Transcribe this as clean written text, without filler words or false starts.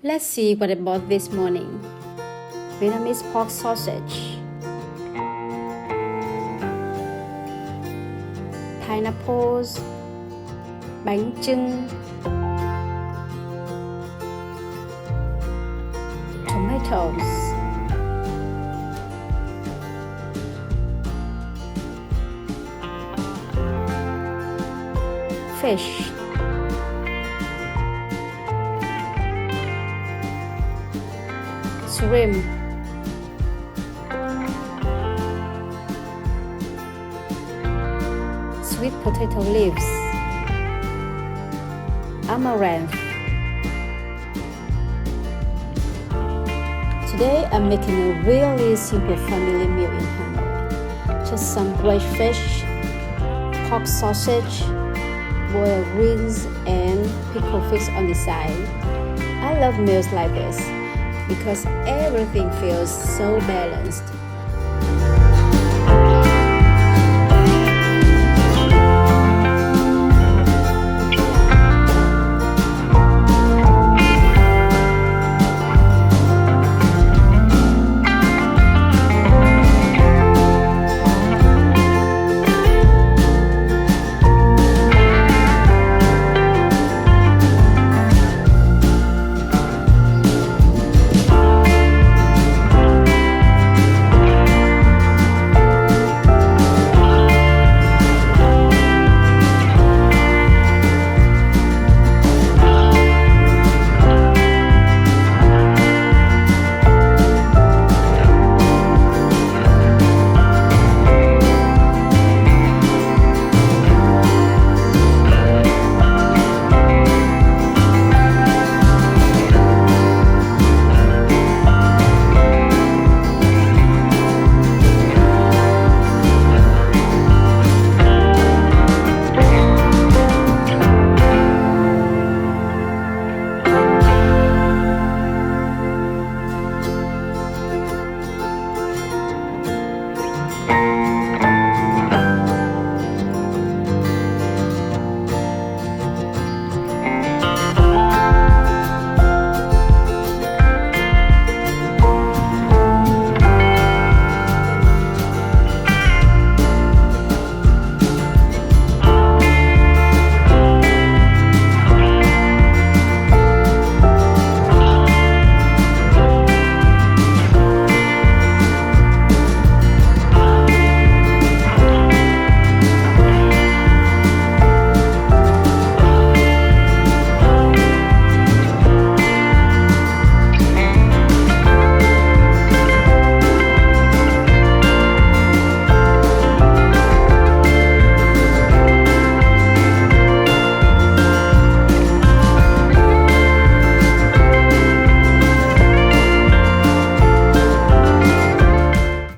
Let's see what I bought this morning. Vietnamese pork sausage, pineapples, bánh chưng, tomatoes, fish, shrimp, sweet potato leaves, amaranth. Today I'm making a really simple family meal in Hanoi. Just some braised fish, pork sausage, boiled greens, and pickled fish on the side. I love meals like this because everything feels so balanced.